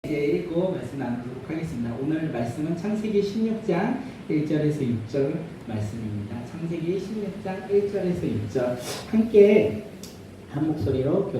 이제 읽고 말씀 나누도록 하겠습니다. 오늘 말씀은 창세기 16장 1절에서 6절 말씀입니다. 창세기 16장 1절에서 6절 함께 한 목소리로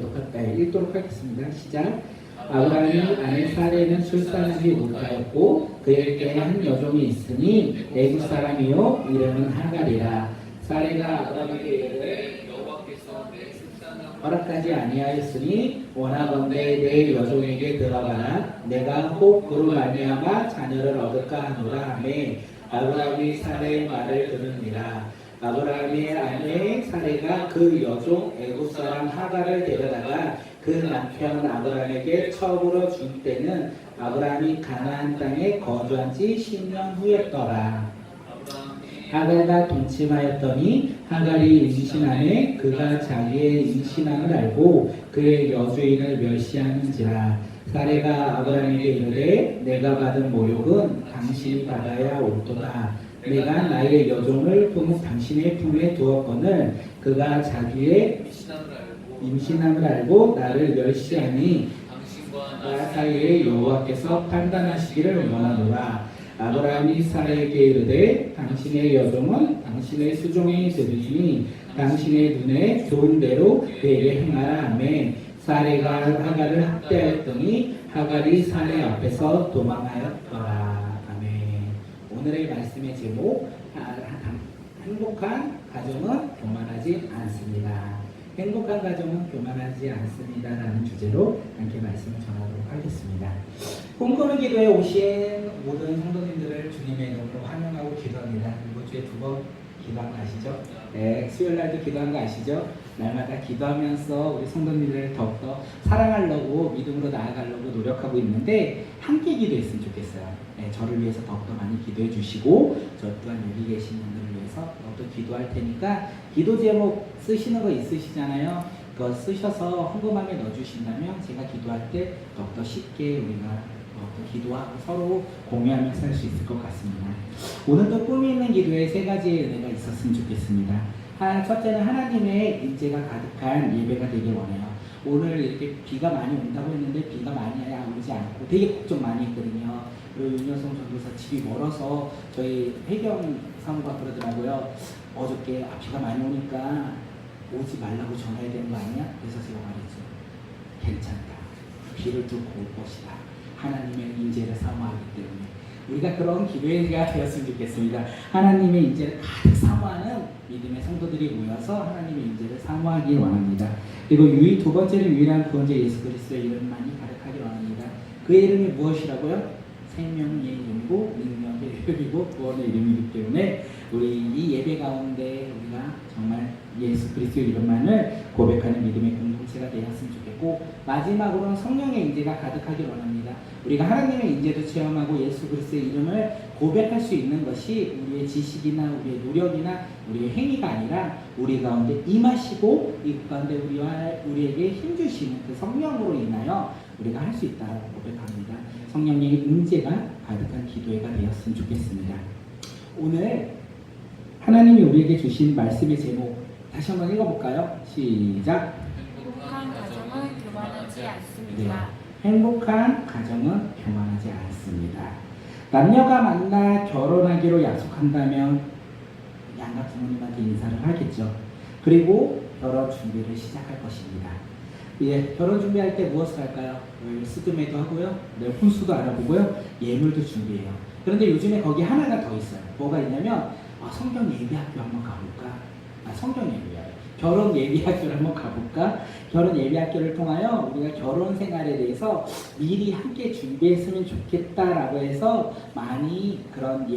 읽도록 하겠습니다. 시작. 아브라함이 아내 사레는 출산하지 못하였고 그에게 한 여종이 있으니 애굽 사람이요 이름은 하갈이라. 사레가 아브라함에게 이르되 여호와께서 내 출산을 허락하지 아니하였으니 원하건대 내 여종에게 들어가라. 내가 혹 그로 말미암아 자녀를 얻을까 하노라 하매 아브라함이 사레의 말을 들으니라. 아브라함의 아내 사레가 그 여종 애굽 사람 하갈을 데려다가 그 남편 아브라함에게 처음으로 준 때는 아브라함이 가나안 땅에 거주한 지 10년 후였더라. 하갈과 동침하였더니 하갈이 임신하매 그가 자기의 임신함을 알고 그의 여주인을 멸시하는지라. 사레가 아브라함에게 이르되 내가 받은 모욕은 당신이 받아야 옳도다. 내가 나의 여종을 당신의 품에 두었거늘 그가 자기의 임신함을 알고 나를 멸시하니 당신과 나 사이에 여호와께서 판단하시기를 원하노라. 아브라함이 사레에게 이르되 당신의 여종은 당신의 수종이 되리니 당신의 눈에 좋은 대로 그에게 행하라 하매 사레가 하갈을 학대하였더니 하갈이 사레 앞에서 도망하였더라. 아멘. 오늘의 말씀의 제목 행복한 가정은 교만하지 않습니다. 행복한 가정은 교만하지 않습니다 라는 주제로 함께 말씀을 전하도록 하겠습니다. 꿈꾸는 기도에 오신 모든 성도님들을 주님의 이름으로 환영하고 기도합니다. 이번 주에 2번 기도한 거 아시죠? 네, 수요일날도 기도한 거 아시죠? 날마다 기도하면서 우리 성도님들을 더욱더 사랑하려고 믿음으로 나아가려고 노력하고 있는데 함께 기도했으면 좋겠어요. 네, 저를 위해서 더욱더 많이 기도해 주시고 저 또한 여기 계신 분들을 위해서 더욱더 기도할 테니까 기도 제목 쓰시는 거 있으시잖아요. 그거 쓰셔서 헌금함에 넣어주신다면 제가 기도할 때 더욱더 쉽게 우리가 기도하고 서로 공유하며 살 수 있을 것 같습니다. 오늘도 꿈이 있는 기도에 3가지의 은혜가 있었으면 좋겠습니다. 첫째는 하나님의 인재가 가득한 예배가 되길 원해요. 오늘 이렇게 비가 많이 온다고 했는데 비가 많이 오지 않고 되게 걱정 많이 했거든요. 그리고 윤여성 전도사 집이 멀어서 저희 해경 사무가 그러더라고요. 어저께 비가 많이 오니까 오지 말라고 전해야 되는 거 아니야? 그래서 제가 말했죠. 괜찮다. 비를 뚫고 올 것이다. 하나님의 인재를 사모하기 때문에 우리가 그런 기도회가 되었으면 좋겠습니다. 하나님의 인재를 가득 사모하는 믿음의 성도들이 모여서 하나님의 인재를 사모하기 원합니다. 그리고 2번째는 유일한 구원자 예수 그리스도의 이름만이 가득하기 원합니다. 그의 이름이 무엇이라고요? 생명의 이름이고 능력의 이름이고 구원의 이름이기 때문에 우리 이 예배 가운데 우리가 정말 예수 그리스도의 이름만을 고백하는 믿음의 공동체가 되었으면 좋겠고, 마지막으로는 성령의 인재가 가득하길 원합니다. 우리가 하나님의 인재도 체험하고 예수 그리스도의 이름을 고백할 수 있는 것이 우리의 지식이나 우리의 노력이나 우리의 행위가 아니라 우리 가운데 임하시고 이 가운데 우리에게 힘주시는 그 성령으로 인하여 우리가 할 수 있다고 고백합니다. 성령의 인재가 가득한 기도회가 되었으면 좋겠습니다. 오늘 하나님이 우리에게 주신 말씀의 제목 다시 한번 읽어볼까요? 시작. 행복한 가정은 교만하지 않습니다. 네. 행복한 가정은 교만하지 않습니다. 남녀가 만나 결혼하기로 약속한다면 양가 부모님한테 인사를 하겠죠. 그리고 결혼 준비를 시작할 것입니다. 예, 결혼 준비할 때 무엇을 할까요? 스드메도 하고요, 혼수도 알아보고요, 예물도 준비해요. 그런데 요즘에 거기 하나가 더 있어요. 뭐가 있냐면 성경 예비학교 한번 가볼까? 성경 예비학교, 결혼 예비학교를 한번 가볼까? 결혼 예비학교를 통하여 우리가 결혼 생활에 대해서 미리 함께 준비했으면 좋겠다라고 해서 많이 그런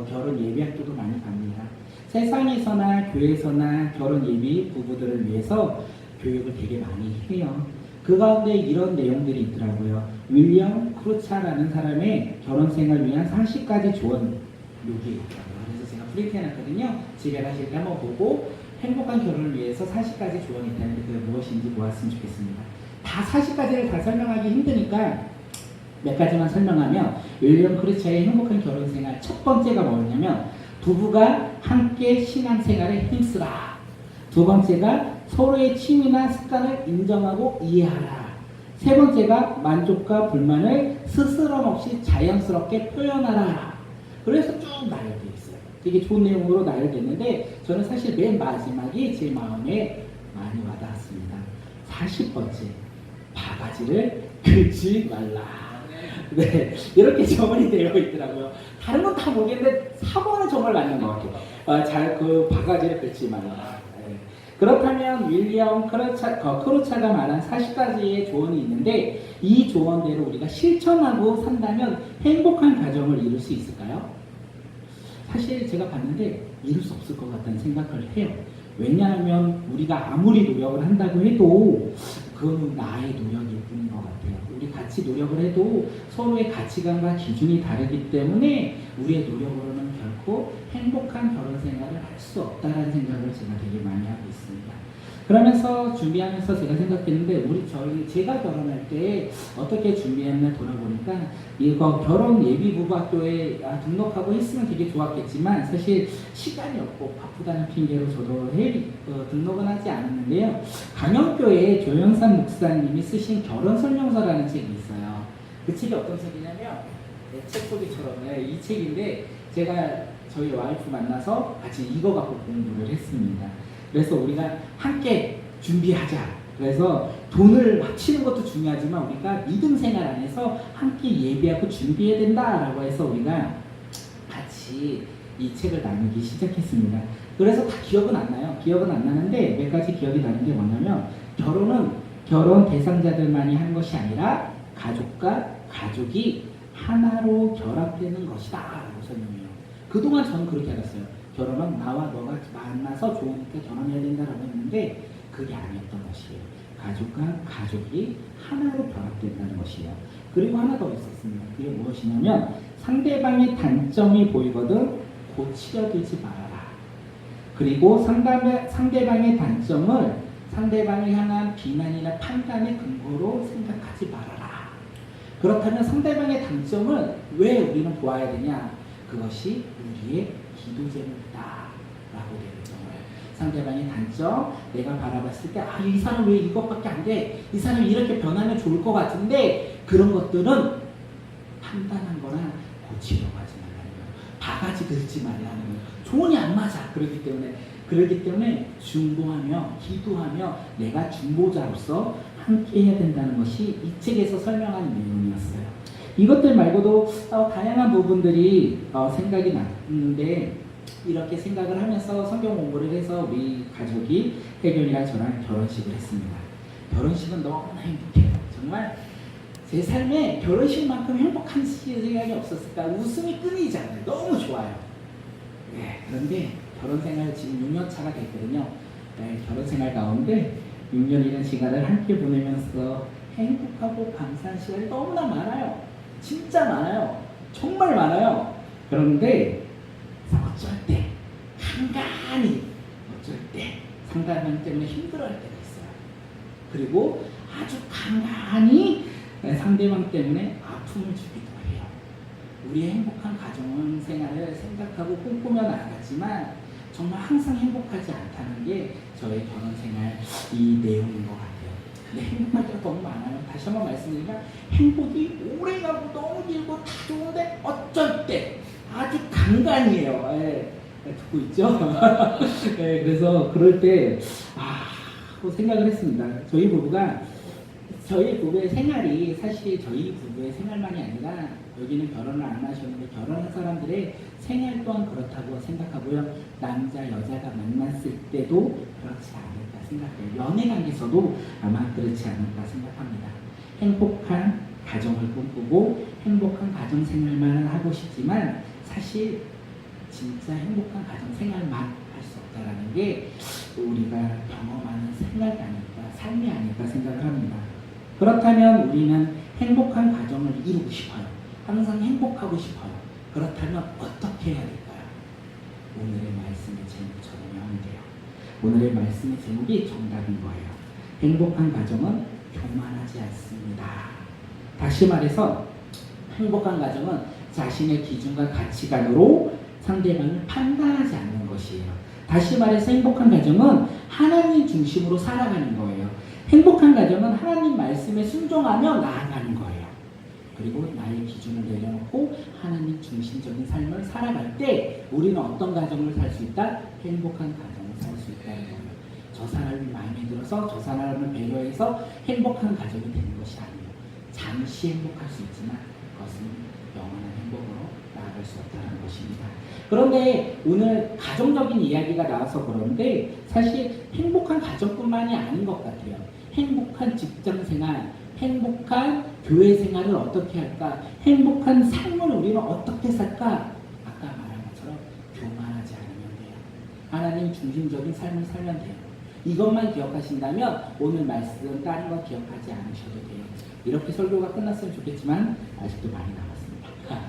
결혼 예비학교도 많이 갑니다. 세상에서나 교회에서나 결혼 예비 부부들을 위해서 교육을 되게 많이 해요. 그 가운데 이런 내용들이 있더라고요. 윌리엄 크루차라는 사람의 결혼 생활을 위한 40가지 조언 요게 있더라고요. 그래서 제가 프린트해놨거든요. 집에 가실 때 한번 보고 행복한 결혼을 위해서 40가지 조언이 있다는데 그게 무엇인지 보았으면 좋겠습니다. 다 40가지를 다 설명하기 힘드니까 몇 가지만 설명하면, 윌리엄 크루차의 행복한 결혼 생활 첫 번째가 뭐냐면 부부가 함께 신앙생활에 힘쓰라. 두 번째가 서로의 취미나 습관을 인정하고 이해하라. 세 번째가 만족과 불만을 스스럼 없이 자연스럽게 표현하라. 그래서 쭉 나열되어 있어요. 되게 좋은 내용으로 나열됐는데 저는 사실 맨 마지막이 제 마음에 많이 와닿았습니다. 40번째, 바가지를 긁지 말라. 네, 이렇게 정원이 되어 있더라고요. 다른 건 다 모르겠는데 4번은 정말 맞는 것 같아요. 그 바가지를 긁지 말라. 네. 그렇다면 윌리엄 크로차가 말한 40가지의 조언이 있는데 이 조언대로 우리가 실천하고 산다면 행복한 가정을 이룰 수 있을까요? 사실 제가 봤는데 이룰 수 없을 것 같다는 생각을 해요. 왜냐하면 우리가 아무리 노력을 한다고 해도 그건 나의 노력일 뿐인 것 같아요. 우리 같이 노력을 해도 서로의 가치관과 기준이 다르기 때문에 우리의 노력으로는 결코 행복한 결혼 생활을 할 수 없다는 생각을 제가 되게 많이 하고 있습니다. 그러면서 준비하면서 제가 생각했는데 제가 결혼할 때 어떻게 준비했나 돌아보니까 이거 결혼 예비 부부학교에 등록하고 했으면 되게 좋았겠지만 사실 시간이 없고 바쁘다는 핑계로 저도 등록은 하지 않았는데요. 강영교회 조영삼 목사님이 쓰신 결혼 설명서라는 책이 있어요. 그 책이 어떤 책이냐면 책 소개처럼 이 책인데 제가 저희 와이프 만나서 같이 이거 갖고 공부를 했습니다. 그래서 우리가 함께 준비하자. 그래서 돈을 합치는 것도 중요하지만 우리가 믿음 생활 안에서 함께 예비하고 준비해야 된다라고 해서 우리가 같이 이 책을 나누기 시작했습니다. 그래서 다 기억은 안 나요. 기억은 안 나는데 몇 가지 기억이 나는 게 뭐냐면 결혼은 결혼 대상자들만이 하는 것이 아니라 가족과 가족이 하나로 결합되는 것이다 라고 설명해요. 그동안 저는 그렇게 알았어요. 결혼은 나와 너가 만나서 좋으니까 결혼해야 된다라고 했는데 그게 아니었던 것이에요. 가족과 가족이 하나로 결합된다는 것이에요. 그리고 하나 더 있었습니다. 그게 무엇이냐면 상대방의 단점이 보이거든 고치려들지 말아라. 그리고 상대방의 단점을 상대방을 향한 비난이나 판단의 근거로 생각하지 말아라. 그렇다면 상대방의 단점을 왜 우리는 보아야 되냐? 그것이 우리의 기도 제목이다 라고 되겠죠. 상대방의 단점, 내가 바라봤을 때 이 사람 왜 이것밖에 안 돼? 이 사람이 이렇게 변하면 좋을 것 같은데 그런 것들은 판단한 거나 고치려고 하지 말라는 거예요. 바가지 긁지 말라는 거예요. 조언이 안 맞아. 그렇기 때문에 중보하며 기도하며 내가 중보자로서 함께 해야 된다는 것이 이 책에서 설명하는 내용이었어요. 이것들 말고도 다양한 부분들이 생각이 났는데 이렇게 생각을 하면서 성경 공부를 해서 우리 가족이 혜경이랑 저랑 결혼식을 했습니다. 결혼식은 너무나 행복해요. 정말 제 삶에 결혼식만큼 행복한 생각이 없었을까. 웃음이 끊이지 않아요. 너무 좋아요. 네, 그런데 결혼 생활 지금 6년 차가 됐거든요. 네, 결혼 생활 가운데 6년이라는 시간을 함께 보내면서 행복하고 감사한 시간이 너무나 많아요. 진짜 많아요. 정말 많아요. 그런데 어쩔 때 간간히 어쩔 때 상대방 때문에 힘들어할 때가 있어요. 그리고 아주 간간히 상대방 때문에 아픔을 주기도 해요. 우리의 행복한 가정 생활을 생각하고 꿈꾸며 나아갔지만 정말 항상 행복하지 않다는 게 저의 결혼 생활 이 내용인 것 같아요. 근데 행복할 때가 너무 많아요. 다시 한번 말씀드리면 행복이 오래가고 너무 길고 다 좋은데 어쩔 때 아주 간간이에요. 예, 듣고 있죠? 예, 그래서 그럴 때 생각을 했습니다. 저희 부부의 생활이 사실 저희 부부의 생활만이 아니라 여기는 결혼을 안 하셨는데 결혼한 사람들의 생활 또한 그렇다고 생각하고요. 남자 여자가 만났을 때도 그렇지 않을까 생각해요. 연애관계에서도 아마 그렇지 않을까 생각합니다. 행복한 가정을 꿈꾸고 행복한 가정 생활만 하고 싶지만 사실 진짜 행복한 가정 생활만 할 수 없다라는 게 우리가 경험하는 생활이 아닐까, 삶이 아닐까 생각을 합니다. 그렇다면 우리는 행복한 가정을 이루고 싶어요. 항상 행복하고 싶어요. 그렇다면 어떻게 해야 될까요? 오늘의 말씀의 제목처럼 하면 돼요. 오늘의 말씀의 제목이 정답인 거예요. 행복한 가정은 교만하지 않습니다. 다시 말해서 행복한 가정은 자신의 기준과 가치관으로 상대방을 판단하지 않는 것이에요. 다시 말해서 행복한 가정은 하나님 중심으로 살아가는 거예요. 행복한 가정은 하나님 말씀에 순종하며 나아가는 거예요. 그리고 나의 기준을 내려놓고 하나님 중심적인 삶을 살아갈 때 우리는 어떤 가정을 살 수 있다? 행복한 가정을 살 수 있다는 거예요. 저 사람이 마음에 들어서 저 사람을 배려해서 행복한 가정이 되는 것이 아니에요. 잠시 행복할 수 있지만 그것은 영원한 행복으로 나아갈 수 없다는 것입니다. 그런데 오늘 가정적인 이야기가 나와서 그런데 사실 행복한 가정뿐만이 아닌 것 같아요. 행복한 직장생활, 행복한 교회 생활을 어떻게 할까? 행복한 삶을 우리는 어떻게 살까? 아까 말한 것처럼 교만하지 않으면 돼요. 하나님 중심적인 삶을 살면 돼요. 이것만 기억하신다면 오늘 말씀 다른 거 기억하지 않으셔도 돼요. 이렇게 설교가 끝났으면 좋겠지만 아직도 많이 남았습니다.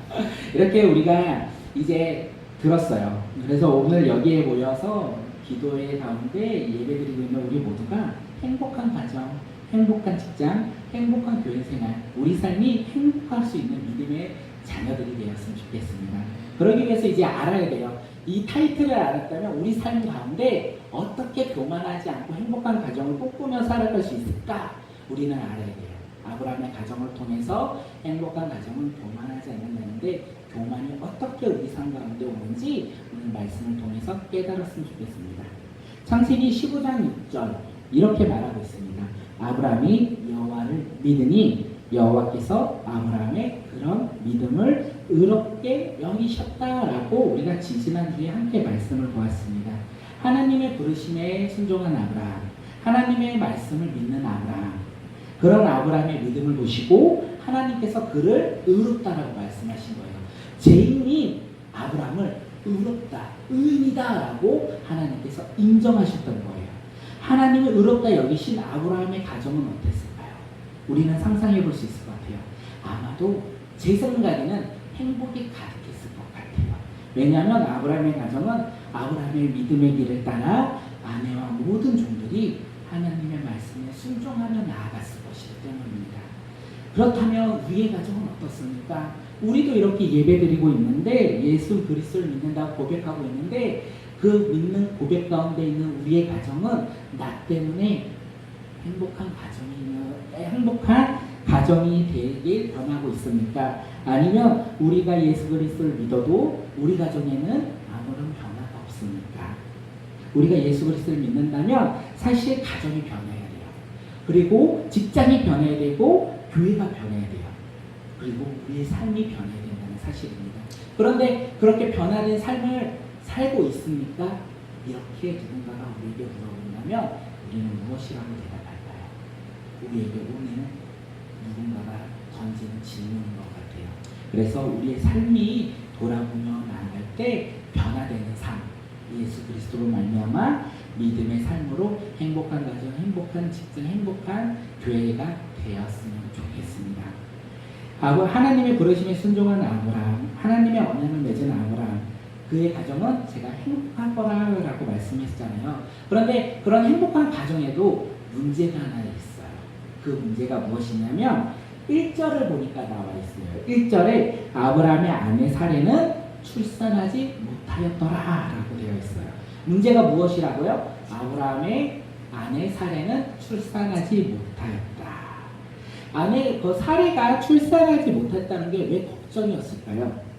이렇게 우리가 이제 들었어요. 그래서 오늘 여기에 모여서 기도의 가운데 예배드리고 있는 우리 모두가 행복한 가정, 행복한 직장, 행복한 교회 생활, 우리 삶이 행복할 수 있는 믿음의 자녀들이 되었으면 좋겠습니다. 그러기 위해서 이제 알아야 돼요. 이 타이틀을 알았다면 우리 삶 가운데 어떻게 교만하지 않고 행복한 가정을 꿈꾸며 살아갈 수 있을까? 우리는 알아야 돼요. 아브라함의 가정을 통해서 행복한 가정은 교만하지 않는다는데 교만이 어떻게 우리 삶 가운데 오는지 오늘 말씀을 통해서 깨달았으면 좋겠습니다. 창세기 15장 6절 이렇게 말하고 있습니다. 아브라함이 여호와를 믿으니 여호와께서 아브라함의 그런 믿음을 의롭게 여기셨다라고 우리가 지지난주에 함께 말씀을 보았습니다. 하나님의 부르심에 순종한 아브라함, 하나님의 말씀을 믿는 아브라함, 그런 아브라함의 믿음을 보시고 하나님께서 그를 의롭다라고 말씀하신 거예요. 죄인이 아브라함을 의롭다, 의인이다라고 하나님께서 인정하셨던 거예요. 하나님을 의롭다 여기신 아브라함의 가정은 어땠을까요? 우리는 상상해 볼 수 있을 것 같아요. 아마도 제 생각에는 행복이 가득했을 것 같아요. 왜냐하면 아브라함의 가정은 아브라함의 믿음의 길을 따라 아내와 모든 종들이 하나님의 말씀에 순종하며 나아갔을 것이기 때문입니다. 그렇다면 우리의 가정은 어떻습니까? 우리도 이렇게 예배드리고 있는데 예수 그리스도를 믿는다고 고백하고 있는데 그 믿는 고백 가운데 있는 우리의 가정은 나 때문에 행복한 가정이 되길 원하고 있습니까? 아니면 우리가 예수 그리스도를 믿어도 우리 가정에는 아무런 변화가 없습니까? 우리가 예수 그리스도를 믿는다면 사실 가정이 변해야 돼요. 그리고 직장이 변해야 되고 교회가 변해야 돼요. 그리고 우리의 삶이 변해야 된다는 사실입니다. 그런데 그렇게 변화된 삶을 살고 있습니까? 이렇게 누군가가 우리에게 물어본다면 우리는 무엇이라고 대답할까요? 우리에게 오는 누군가가 던지는 질문인 것 같아요. 그래서 우리의 삶이 돌아보며 나아갈 때 변화되는 삶, 예수 그리스도로 말미암아 믿음의 삶으로 행복한 가정, 행복한 직장, 행복한 교회가 되었으면 좋겠습니다. 하나님의 부르심에 순종한 아브라함, 하나님의 언약을 맺은 아브라함, 그의 가정은 제가 행복한 거라고 말씀했잖아요. 그런데 그런 행복한 가정에도 문제가 하나 있어요. 그 문제가 무엇이냐면 1절을 보니까 나와 있어요. 1절에 아브라함의 아내 사레는 출산하지 못하였더라 라고 되어 있어요. 문제가 무엇이라고요? 아브라함의 아내 사레는 출산하지 못하였다. 사레가 출산하지 못했다는 게 왜 걱정이었을까요?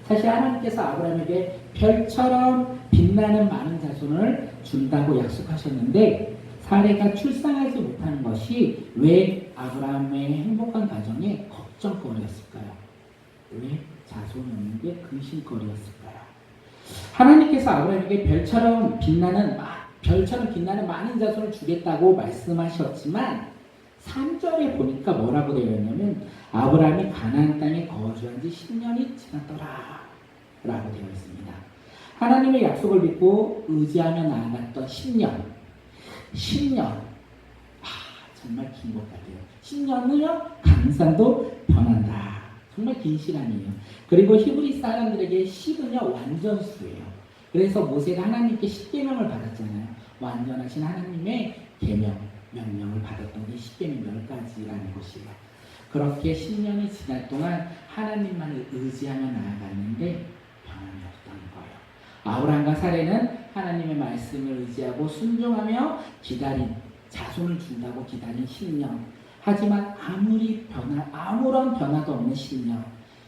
사실 하나님께서 아브라함에게 별처럼 빛나는 많은 자손을 준다고 약속하셨는데 사레가 출산하지 못하는 것이 왜 아브라함의 행복한 가정의 걱정거리였을까요? 왜 자손이 없는 게 근심거리였을까요? 하나님께서 아브라함에게 별처럼 빛나는 많은 자손을 주겠다고 말씀하셨지만 3절에 보니까 뭐라고 되어 있냐면 아브라함이 가나안 땅에 거주한 지 10년이 지났더라 라고 되어 있습니다. 하나님의 약속을 믿고 의지하며 나아갔던 10년 정말 긴 것 같아요. 10년은요 강산도 변한다. 정말 긴 시간이에요. 그리고 히브리 사람들에게 10은요 완전수예요. 그래서 모세가 하나님께 10계명을 받았잖아요. 완전하신 하나님의 계명, 명령을 받았던 게 10계명 10가지라는 것이에요. 그렇게 10년이 지날 동안 하나님만을 의지하며 나아갔는데 변함이 없다는 거예요. 아브라함과 사레는 하나님의 말씀을 의지하고 순종하며 기다린 자손을 준다고 기다린 신년. 하지만 아무런 변화도 없는 신년.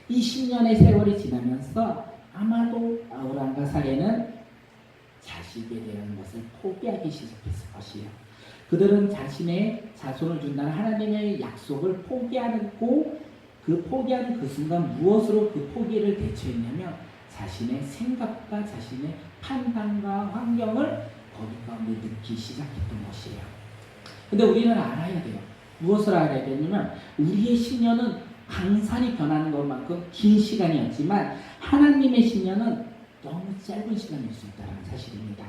이 10년의 세월이 지나면서 아마도 아브라함과 사례는 자식에 대한 것을 포기하기 시작했을 것이에요. 그들은 자신의 자손을 준다는 하나님의 약속을 포기하고 포기하는 그 순간 무엇으로 그 포기를 대처했냐면 자신의 생각과 자신의 판단과 환경을 거기 가운데 넣기 시작했던 것이에요. 근데 우리는 알아야 돼요. 무엇을 알아야 되냐면 우리의 신년은 강산이 변하는 것만큼 긴 시간이었지만 하나님의 신년은 너무 짧은 시간일 수 있다는 사실입니다.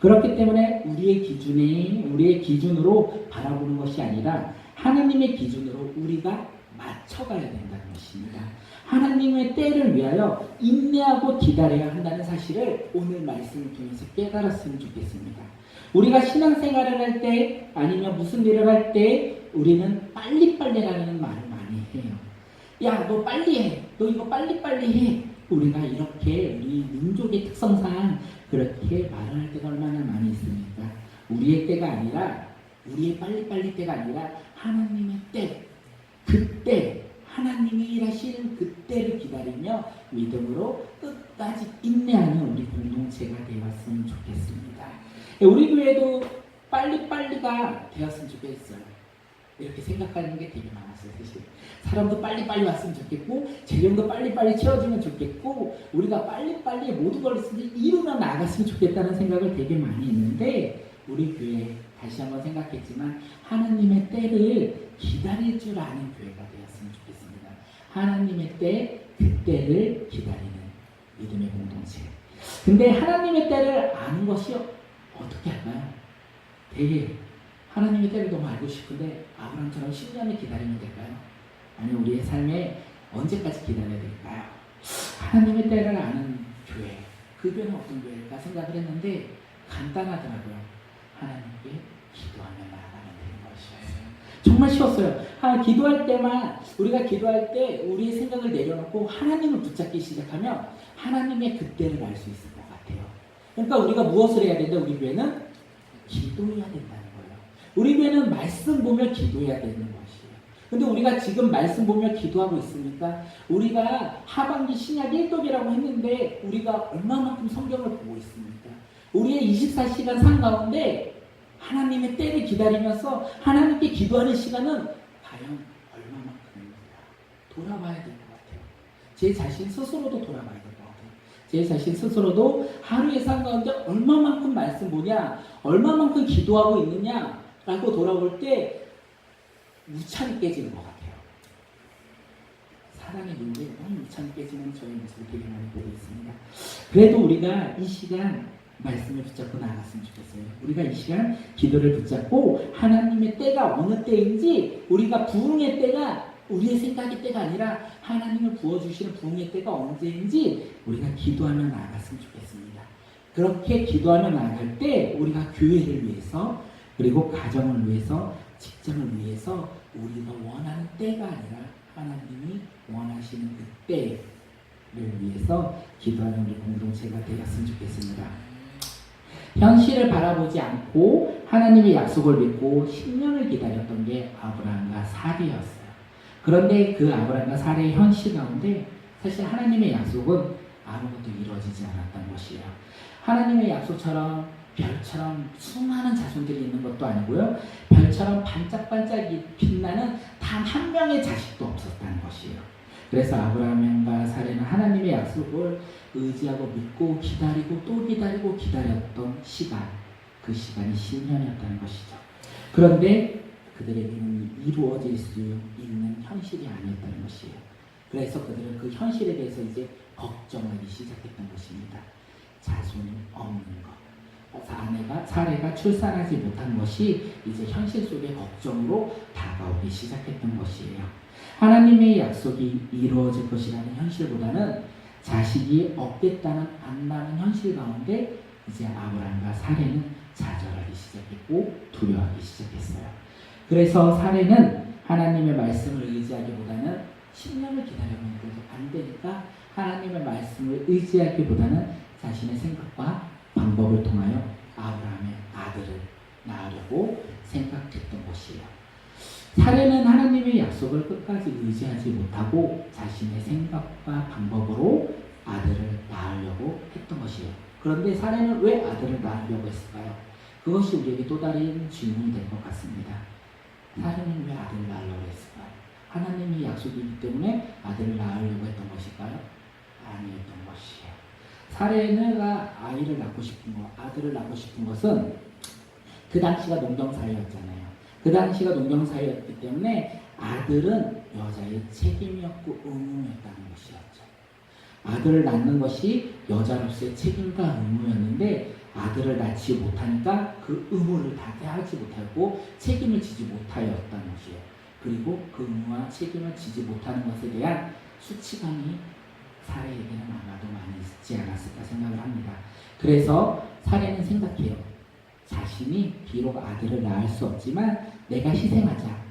그렇기 때문에 우리의 기준으로 바라보는 것이 아니라 하나님의 기준으로 우리가 맞춰가야 된다는 것입니다. 하나님의 때를 위하여 인내하고 기다려야 한다는 사실을 오늘 말씀을 통해서 깨달았으면 좋겠습니다. 우리가 신앙생활을 할 때 아니면 무슨 일을 할 때 우리는 빨리빨리라는 말을 많이 해요. 야, 너 빨리 해. 너 이거 빨리빨리 해. 우리가 이렇게 우리 민족의 특성상 그렇게 말을 할 때가 얼마나 많이 있습니까? 우리의 때가 아니라 우리의 빨리빨리 때가 아니라 하나님의 때, 그때 하나님이 일하시는 그때를 기다리며 믿음으로 끝까지 인내하는 우리 공동체가 되었으면 좋겠습니다. 우리 교회도 빨리빨리가 되었으면 좋겠어요. 이렇게 생각하는 게 되게 많았어요. 사실 사람도 빨리빨리 왔으면 좋겠고 재정도 빨리빨리 채워지면 좋겠고 우리가 빨리빨리 모든 걸 이루며 나갔으면 좋겠다는 생각을 되게 많이 했는데 우리 교회 다시 한번 생각했지만 하나님의 때를 기다릴 줄 아는 교회가 되었으면 좋겠습니다. 하나님의 때, 그때를 기다리는 믿음의 공동체. 근데 하나님의 때를 아는 것이 어떻게 할까요? 되게 하나님의 때를 너무 알고 싶은데 아브라함처럼 10년을 기다리면 될까요? 아니면 우리의 삶에 언제까지 기다려야 될까요? 하나님의 때를 아는 교회, 그 교회는 어떤 교회일까 생각을 했는데 간단하더라고요. 하나님께 기도하며 나아가면 되는 것이었어요. 정말 쉬웠어요. 기도할 때만 우리가 기도할 때 우리의 생각을 내려놓고 하나님을 붙잡기 시작하면 하나님의 그때를 알 수 있을 것 같아요. 그러니까 우리가 무엇을 해야 되는데 우리 교회는 기도해야 된다는 거예요. 우리 교회는 말씀 보며 기도해야 되는 것이에요. 근데 우리가 지금 말씀 보며 기도하고 있으니까 우리가 하반기 신약 1독이라고 했는데 우리가 얼마만큼 성경을 보고 있습니까? 우리의 24시간 삶 가운데 하나님의 때를 기다리면서 하나님께 기도하는 시간은 과연 얼마만큼입니까? 돌아봐야 될 것 같아요. 제 자신 스스로도 돌아봐야 될 것 같아요. 제 자신 스스로도 하루의 삶 가운데 얼마만큼 말씀 보냐, 얼마만큼 기도하고 있느냐라고 돌아볼 때 무찬이 깨지는 것 같아요. 사랑의 눈이 너무 무찬이 깨지는 저의 모습을 되게 많이 보고 있습니다. 그래도 우리가 이 시간 말씀을 붙잡고 나아갔으면 좋겠어요. 우리가 이 시간 기도를 붙잡고 하나님의 때가 어느 때인지 우리가 부흥의 때가 우리의 생각의 때가 아니라 하나님을 부어주시는 부흥의 때가 언제인지 우리가 기도하며 나아갔으면 좋겠습니다. 그렇게 기도하며 나아갈 때 우리가 교회를 위해서 그리고 가정을 위해서 직장을 위해서 우리가 원하는 때가 아니라 하나님이 원하시는 그 때를 위해서 기도하는 우리 공동체가 되었으면 좋겠습니다. 현실을 바라보지 않고 하나님의 약속을 믿고 10년을 기다렸던 게 아브라함과 사례였어요. 그런데 그 아브라함과 사례의 현실 가운데 사실 하나님의 약속은 아무것도 이루어지지 않았던 것이에요. 하나님의 약속처럼 별처럼 수많은 자손들이 있는 것도 아니고요. 별처럼 반짝반짝 빛나는 단 한 명의 자식도 없었다는 것이에요. 그래서 아브라함과 사례는 하나님의 약속을 의지하고 믿고 기다리고 또 기다리고 기다렸던 시간, 그 시간이 10년이었다는 것이죠. 그런데 그들에게는 이루어질 수 있는 현실이 아니었다는 것이에요. 그래서 그들은 그 현실에 대해서 이제 걱정하기 시작했던 것입니다. 자손이 없는 것. 사례가 출산하지 못한 것이 이제 현실 속의 걱정으로 다가오기 시작했던 것이에요. 하나님의 약속이 이루어질 것이라는 현실보다는 자식이 없겠다는 안다는 현실 가운데 이제 아브라함과 사례는 좌절하기 시작했고 두려워하기 시작했어요. 그래서 사례는 하나님의 말씀을 의지하기보다는 10년을 기다려보는 것도 안 되니까 하나님의 말씀을 의지하기보다는 자신의 생각과 방법을 통하여 아브라함의 아들을 낳으려고 생각했던 것이에요. 사례는 하나님의 약속을 끝까지 의지하지 못하고 자신의 생각과 방법으로 아들을 낳으려고 했던 것이에요. 그런데 사례는 왜 아들을 낳으려고 했을까요? 그것이 우리에게 또 다른 질문이 될 것 같습니다. 사례는 왜 아들을 낳으려고 했을까요? 하나님이 약속이기 때문에 아들을 낳으려고 했던 것일까요? 아니었던 것이에요. 사례가 아이를 낳고 싶은 것, 아들을 낳고 싶은 것은 그 당시가 농경사회였잖아요. 그 당시가 농경사회였기 때문에 아들은 여자의 책임이었고 의무였다는 것이었죠. 아들을 낳는 것이 여자로서의 책임과 의무였는데 아들을 낳지 못하니까 그 의무를 다하지 못하고 책임을 지지 못하였다는 것이에요. 그리고 그 의무와 책임을 지지 못하는 것에 대한 수치감이 사례에게는 아마도 많이 있지 않았을까 생각을 합니다. 그래서 사례는 생각해요. 자신이 비록 아들을 낳을 수 없지만 내가 희생하자.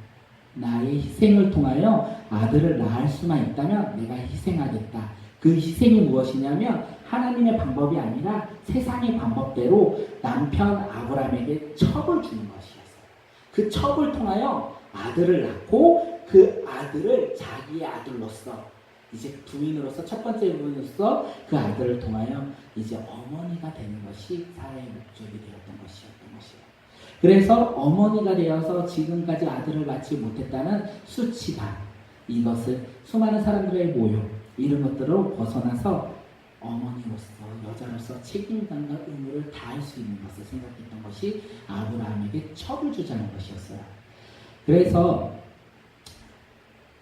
나의 희생을 통하여 아들을 낳을 수만 있다면 내가 희생하겠다. 그 희생이 무엇이냐면 하나님의 방법이 아니라 세상의 방법대로 남편 아브라함에게 첩을 주는 것이었어요. 그 첩을 통하여 아들을 낳고 그 아들을 자기의 아들로서 이제 부인으로서 첫 번째 부인으로서 그 아들을 통하여 이제 어머니가 되는 것이 사례의 목적이 되었던 것이었던 것이에요. 그래서 어머니가 되어서 지금까지 아들을 낳지 못했다는 수치감, 이것을 수많은 사람들의 모욕 이런 것들로 벗어나서 어머니로서 여자로서 책임감과 의무를 다할 수 있는 것을 생각했던 것이 아브라함에게 첩을 주자는 것이었어요. 그래서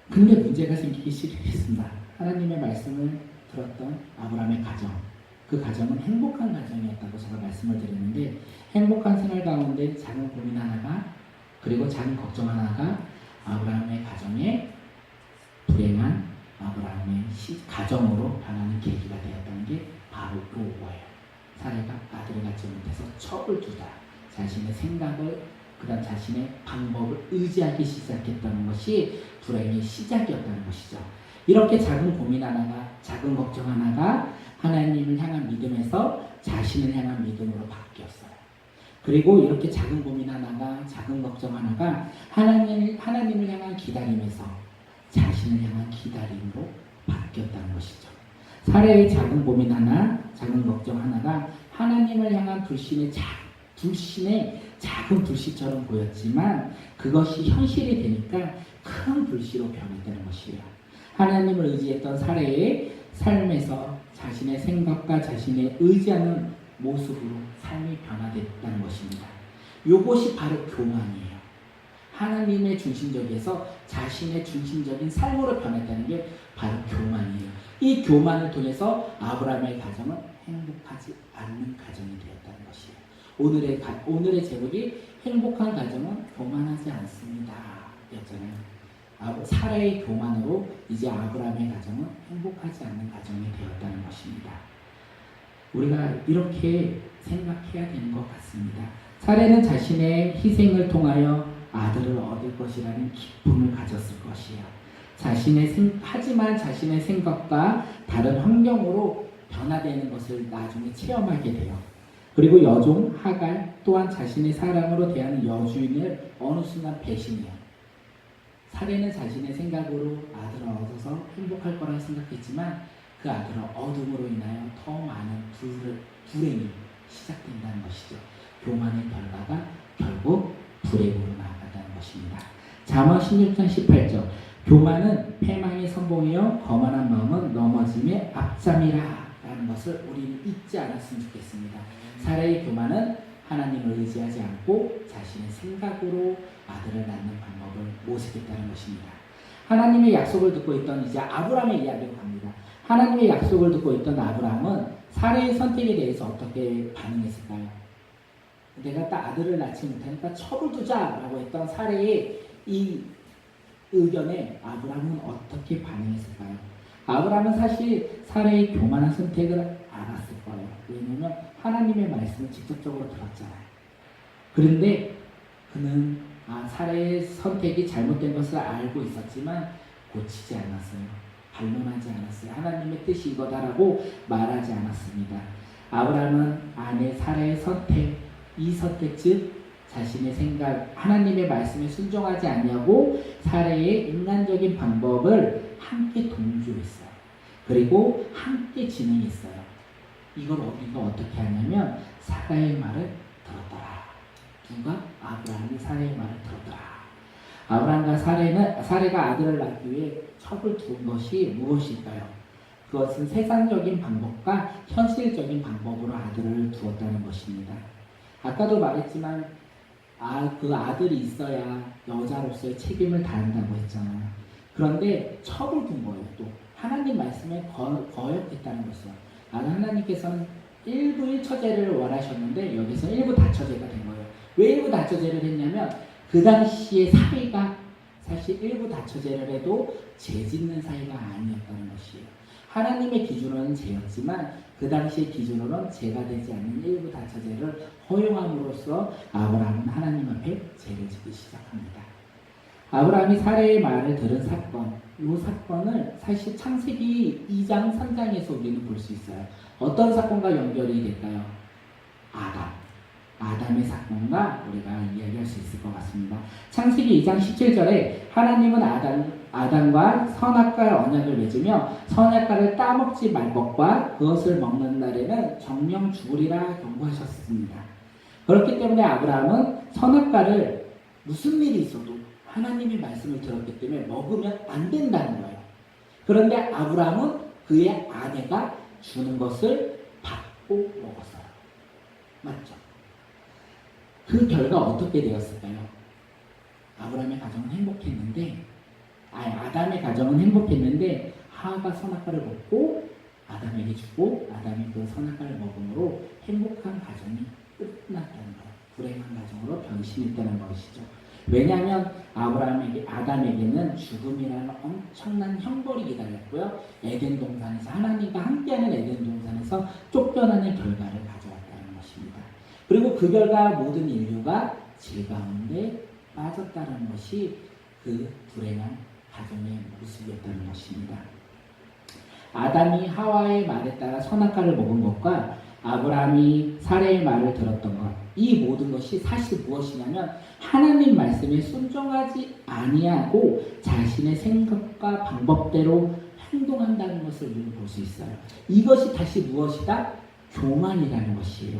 근데 문제가 생기기 시작했습니다. 하나님의 말씀을 들었던 아브라함의 가정, 그 가정은 행복한 가정이었다고 제가 말씀을 드렸는데 행복한 생활 가운데 작은 고민 하나가 그리고 작은 걱정 하나가 아브라함의 가정에 불행한 아브라함의 가정으로 변하는 계기가 되었다는 게 바로 그거예요. 사례가 아들을 낳지 못해서 첩을 주다. 자신의 생각을 그다음 자신의 방법을 의지하기 시작했다는 것이 불행의 시작이었다는 것이죠. 이렇게 작은 고민 하나가 작은 걱정 하나가 하나님을 향한 믿음에서 자신을 향한 믿음으로 바뀌었어요. 그리고 이렇게 작은 고민 하나가 작은 걱정 하나가 하나님을 향한 기다림에서 자신을 향한 기다림으로 바뀌었다는 것이죠. 사례의 작은 고민 하나, 작은 걱정 하나가 하나님을 향한 불신의 작은 불씨처럼 보였지만 그것이 현실이 되니까 큰 불씨로 변했다는 것이에요. 하나님을 의지했던 사례의 삶에서 자신의 생각과 자신의 의지하는 모습으로 삶이 변화됐다는 것입니다. 이것이 바로 교만이에요. 하나님의 중심적에서 자신의 중심적인 삶으로 변했다는 게 바로 교만이에요. 이 교만을 통해서 아브라함의 가정은 행복하지 않는 가정이 되었다는 것이에요. 오늘의 제목이 행복한 가정은 교만하지 않습니다 였잖아요. 사라의 교만으로 이제 아브라함의 가정은 행복하지 않는 가정이 되었다는 것입니다. 우리가 이렇게 생각해야 되는 것 같습니다. 사례는 자신의 희생을 통하여 아들을 얻을 것이라는 기쁨을 가졌을 것이에요. 하지만 자신의 생각과 다른 환경으로 변화되는 것을 나중에 체험하게 돼요. 그리고 여종 하갈 또한 자신의 사랑으로 대하는 여주인을 어느 순간 배신해요. 사례는 자신의 생각으로 아들을 얻어서 행복할 거라 생각했지만 그 아들은 어둠으로 인하여 더 많은 불행이 시작된다는 것이죠. 교만의 결과가 결국 불행으로 나아간다는 것입니다. 잠언 16장 18절 교만은 패망의 선봉이요 거만한 마음은 넘어짐의 앞잠이라 라는 것을 우리는 잊지 않았으면 좋겠습니다. 사례의 교만은 하나님을 의지하지 않고 자신의 생각으로 아들을 낳는 방법을 모색했다는 것입니다. 하나님의 약속을 듣고 있던 이제 아브라함의 이야기로 갑니다. 하나님의 약속을 듣고 있던 아브라함은 사례의 선택에 대해서 어떻게 반응했을까요? 내가 딱 아들을 낳지 못하니까 첩을 두자라고 했던 사례의 이 의견에 아브라함은 어떻게 반응했을까요? 아브라함은 사실 사례의 교만한 선택을 알았을 거예요. 왜냐하면 하나님의 말씀을 직접적으로 들었잖아요. 그런데 그는 사례의 선택이 잘못된 것을 알고 있었지만 고치지 않았어요. 반론하지 않았어요. 하나님의 뜻이 이거다라고 말하지 않았습니다. 아브라함은 아내 사례의 선택, 이 선택 즉 자신의 생각, 하나님의 말씀에 순종하지 아니하고 사례의 인간적인 방법을 함께 동조했어요. 그리고 함께 진행했어요. 이걸 우리가 어떻게 하냐면 사라의 말을 들었더라. 누가? 아브라함이 사라의 말을 들었더라. 아브라함과 사라가 아들을 낳기 위해 첩을 두은 것이 무엇일까요? 그것은 세상적인 방법과 현실적인 방법으로 아들을 두었다는 것입니다. 아까도 말했지만 그 아들이 있어야 여자로서의 책임을 다한다고 했잖아요. 그런데 첩을 둔 거예요. 또 하나님 말씀에 거역했다는 것이요. 하나님께서는 일부 일처제를 원하셨는데 여기서 일부 다처제가 된 거예요. 왜 일부 다처제를 했냐면 그 당시의 사이가 사실 일부 다처제를 해도 죄 짓는 사이가 아니었다는 것이에요. 하나님의 기준으로는 죄였지만 그 당시의 기준으로는 죄가 되지 않는 일부 다처제를 허용함으로써 아브라함은 하나님 앞에 죄를 짓기 시작합니다. 아브라함이 사례의 말을 들은 사건, 이 사건을 사실 창세기 2장, 3장에서 우리는 볼 수 있어요. 어떤 사건과 연결이 될까요? 아담의 사건과 우리가 이야기할 수 있을 것 같습니다. 창세기 2장 17절에 하나님은 아담과 선악과의 언약을 맺으며 선악과를 따먹지 말 것과 그것을 먹는 날에는 정령 죽으리라 경고하셨습니다. 그렇기 때문에 아브라함은 선악과를 무슨 일이 있어도 하나님의 말씀을 들었기 때문에 먹으면 안 된다는 거예요. 그런데 아브라함은 그의 아내가 주는 것을 받고 먹었어요. 맞죠? 그 결과 어떻게 되었을까요? 아브라함의 가정은 행복했는데, 아담의 가정은 행복했는데 하와가 선악과를 먹고 아담에게 주고 아담이 그 선악과를 먹음으로 행복한 가정이 끝났다는 거예요. 불행한 가정으로 변신했다는 것이죠. 왜냐하면 아담에게는 죽음이라는 엄청난 형벌이 기다렸고요. 에덴 동산에서 하나님과 함께하는 에덴 동산에서 쫓겨나는 결과를 가져왔다는 것입니다. 그리고 그 결과 모든 인류가 죄 가운데 빠졌다는 것이 그 불행한 가정의 모습이었다는 것입니다. 아담이 하와의 말에 따라 선악과를 먹은 것과 아브라함이 사례의 말을 들었던 것, 이 모든 것이 사실 무엇이냐면 하나님 말씀에 순종하지 아니하고 자신의 생각과 방법대로 행동한다는 것을 우리는 볼 수 있어요. 이것이 다시 무엇이다? 교만이라는 것이에요.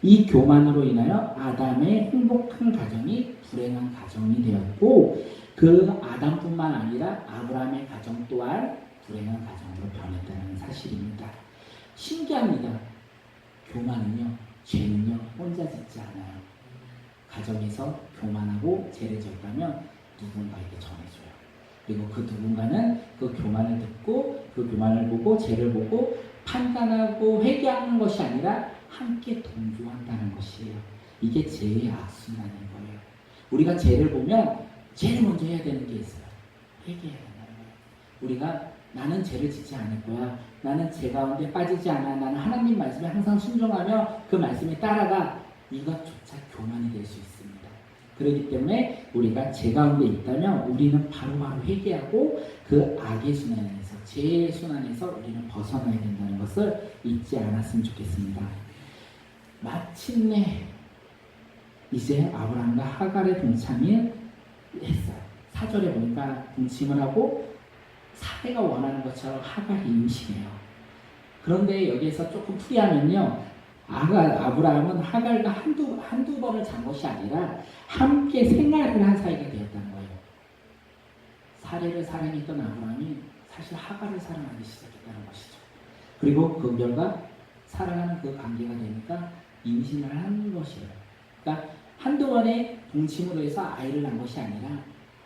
이 교만으로 인하여 아담의 행복한 가정이 불행한 가정이 되었고 그 아담뿐만 아니라 아브라함의 가정 또한 불행한 가정으로 변했다는 사실입니다. 신기합니다. 교만은요, 죄는요 혼자 짓지 않아요. 가정에서 교만하고 죄를 지었다면 누군가에게 전해줘요. 그리고 그 누군가는 그 교만을 듣고 그 교만을 보고 죄를 보고 판단하고 회개하는 것이 아니라 함께 동조한다는 것이에요. 이게 죄의 악순환인 거예요. 우리가 죄를 보면 제일 먼저 해야 되는 게 있어요. 회개해야 된다는 거예요. 우리가 나는 죄를 짓지 않을 거야. 나는 죄 가운데 빠지지 않아. 나는 하나님 말씀에 항상 순종하며 그 말씀에 따라가. 이것조차 교만이 될 수 있습니다. 그렇기 때문에 우리가 죄 가운데 있다면 우리는 바로바로 회개하고 그 악의 순환에서 죄의 순환에서 우리는 벗어나야 된다는 것을 잊지 않았으면 좋겠습니다. 마침내 이제 아브라함과 하갈의 동참을 했어요. 4절에 보니까 동침을 하고 사례가 원하는 것처럼 하갈이 임신해요. 그런데 여기에서 조금 풀이하면요, 아브라함은 하갈과 한두 번을 잔 것이 아니라 함께 생활을 한 사이가 되었다는 거예요. 사례를 사랑했던 아브라함이 사실 하갈을 사랑하기 시작했다는 것이죠. 그리고 그 결과 사랑하는 그 관계가 되니까 임신을 한 것이에요. 그러니까 한두 번의 동침으로 해서 아이를 낳은 것이 아니라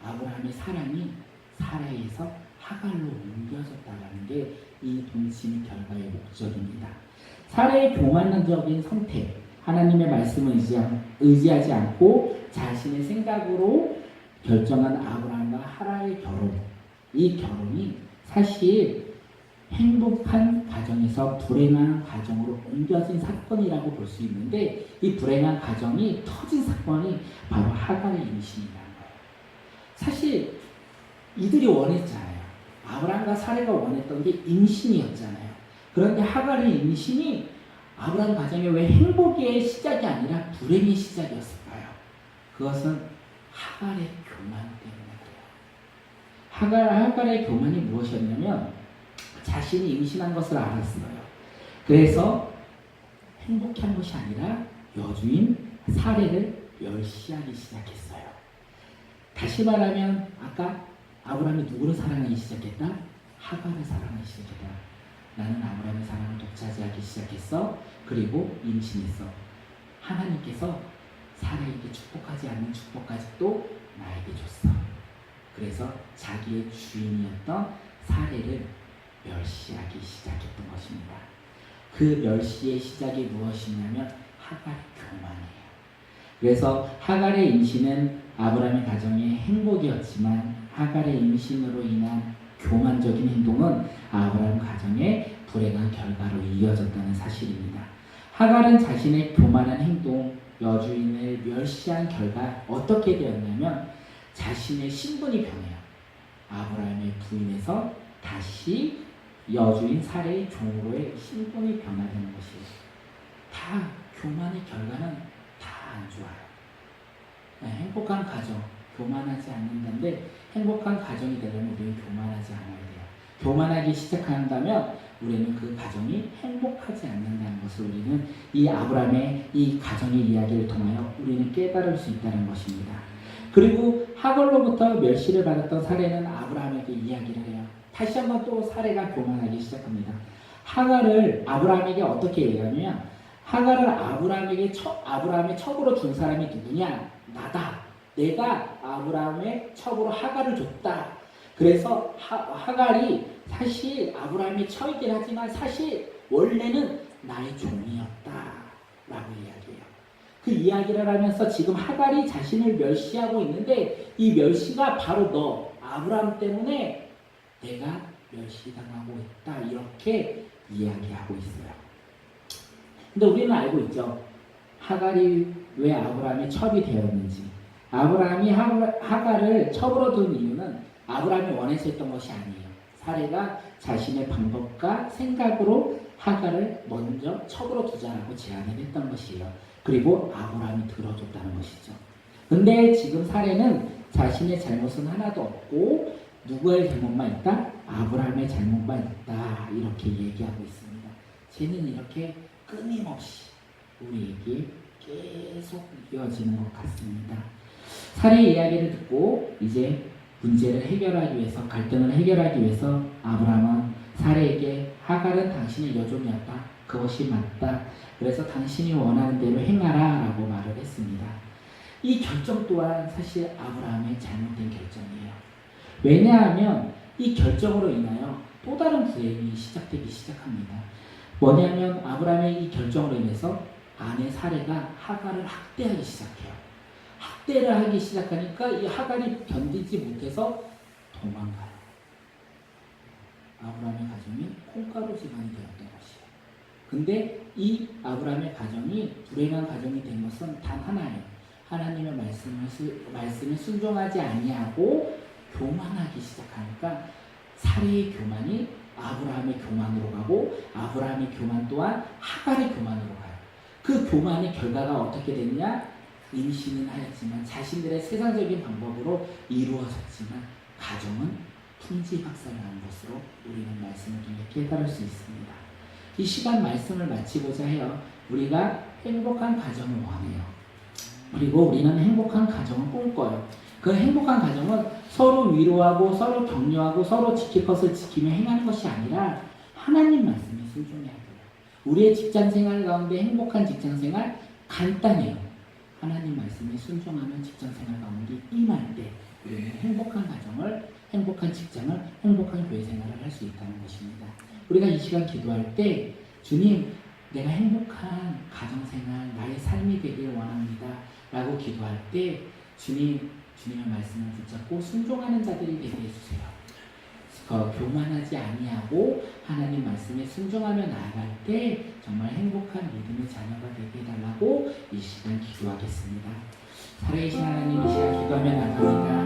아브라함의 사랑이 사라에서 하갈로 옮겨졌다는 게 이 동침의 결과의 목적입니다. 사라의 교만적인 선택, 하나님의 말씀을 의지하지 않고 자신의 생각으로 결정한 아브라함과 하갈의 결혼, 이 결혼이 사실 행복한 가정에서 불행한 가정으로 옮겨진 사건이라고 볼 수 있는데 이 불행한 가정이 터진 사건이 바로 하갈의 임신이라는 거예요. 사실 이들이 원했잖아요. 아브라함과 사례가 원했던 게 임신이었잖아요. 그런데 하갈의 임신이 아브라함 가정의 왜 행복의 시작이 아니라 불행의 시작이었을까요? 그것은 하갈의 교만 때문에 그래요. 하갈의 교만이 무엇이었냐면 자신이 임신한 것을 알았어요. 그래서 행복한 것이 아니라 여주인 사례를 멸시하기 시작했어요. 다시 말하면 아까 아브라함이 누구를 사랑하기 시작했다? 하갈을 사랑하기 시작했다. 나는 아브라함의 사랑을 독차지하기 시작했어. 그리고 임신했어. 하나님께서 사례에게 축복하지 않는 축복까지 또 나에게 줬어. 그래서 자기의 주인이었던 사례를 멸시하기 시작했던 것입니다. 그 멸시의 시작이 무엇이냐면 하갈의 교만이에요. 그래서 하갈의 임신은 아브라함의 가정의 행복이었지만 하갈의 임신으로 인한 교만적인 행동은 아브라함 가정의 불행한 결과로 이어졌다는 사실입니다. 하갈은 자신의 교만한 행동, 여주인을 멸시한 결과 어떻게 되었냐면 자신의 신분이 변해요. 아브라함의 부인에서 다시 여주인 사례의 종으로의 신분이 변화되는 것이에요. 다 교만의 결과는 다 안 좋아요. 행복한 가정, 교만하지 않는다는데 행복한 가정이 되려면 우리는 교만하지 않아야 돼요. 교만하기 시작한다면 우리는 그 가정이 행복하지 않는다는 것을 우리는 이 아브라함의 이 가정의 이야기를 통하여 우리는 깨달을 수 있다는 것입니다. 그리고 하갈로부터 멸시를 받았던 사례는 아브라함에게 이야기를 해요. 다시 한번 또 사례가 교만하기 시작합니다. 하갈을 아브라함에게 어떻게 얘기하냐면 하갈을 아브라함의 첩으로 준 사람이 누구냐? 나다. 내가 아브라함의 첩으로 하갈을 줬다. 그래서 하갈이 사실 아브라함의 첩이긴 하지만 사실 원래는 나의 종이었다 라고 이야기해요. 그 이야기를 하면서 지금 하갈이 자신을 멸시하고 있는데 이 멸시가 바로 너 아브라함 때문에 내가 멸시당하고 있다 이렇게 이야기하고 있어요. 근데 우리는 알고 있죠. 하갈이 왜 아브라함의 첩이 되었는지. 아브라함이 하갈을 첩으로 둔 이유는 아브라함이 원해서 했던 것이 아니에요. 사례가 자신의 방법과 생각으로 하갈을 먼저 첩으로 두자라고 제안을 했던 것이에요. 그리고 아브라함이 들어줬다는 것이죠. 근데 지금 사례는 자신의 잘못은 하나도 없고 누구의 잘못만 있다? 아브라함의 잘못만 있다. 이렇게 얘기하고 있습니다. 쟤는 이렇게 끊임없이 우리에게 계속 이어지는 것 같습니다. 사례의 이야기를 듣고 이제 문제를 해결하기 위해서 갈등을 해결하기 위해서 아브라함은 사례에게 하갈은 당신의 여종이었다. 그것이 맞다. 그래서 당신이 원하는 대로 행하라 라고 말을 했습니다. 이 결정 또한 사실 아브라함의 잘못된 결정이에요. 왜냐하면 이 결정으로 인하여 또 다른 불행이 시작되기 시작합니다. 뭐냐면 아브라함의 이 결정으로 인해서 아내 사례가 하갈을 학대하기 시작해요. 학대를 하기 시작하니까 이 하갈이 견디지 못해서 도망가요. 아브라함의 가정이 콩가루 집안이 되었던 것이에요. 근데 이 아브라함의 가정이 불행한 가정이 된 것은 단 하나예요. 하나님의 말씀에 순종하지 아니하고 교만하기 시작하니까 사례의 교만이 아브라함의 교만으로 가고 아브라함의 교만 또한 하갈의 교만으로 가요. 그 교만의 결과가 어떻게 됐냐? 임신은 하였지만 자신들의 세상적인 방법으로 이루어졌지만 가정은 풍지박산한 것으로 우리는 말씀을 통해 깨달을 수 있습니다. 이 시간 말씀을 마치고자 해요. 우리가 행복한 가정을 원해요. 그리고 우리는 행복한 가정을 꿈꿔요. 그 행복한 가정은 서로 위로하고 서로 격려하고 서로 지킬 것을 지키며 행하는 것이 아니라 하나님 말씀에 순종해야 돼요. 우리의 직장생활 가운데 행복한 직장생활 간단해요. 하나님 말씀에 순종하면 직장생활 가운데 임할 때 우리는 행복한 가정을, 행복한 직장을, 행복한 교회 생활을 할 수 있다는 것입니다. 우리가 이 시간 기도할 때 주님 내가 행복한 가정생활, 나의 삶이 되길 원합니다 라고 기도할 때 주님의 말씀을 붙잡고 순종하는 자들이 되게 해주세요. 교만하지 아니하고 하나님 말씀에 순종하며 나아갈 때 정말 행복한 믿음의 자녀가 되게 해달라고 이 시간 기도하겠습니다. 살아계신 하나님, 이 시간 기도하며 나갑니다.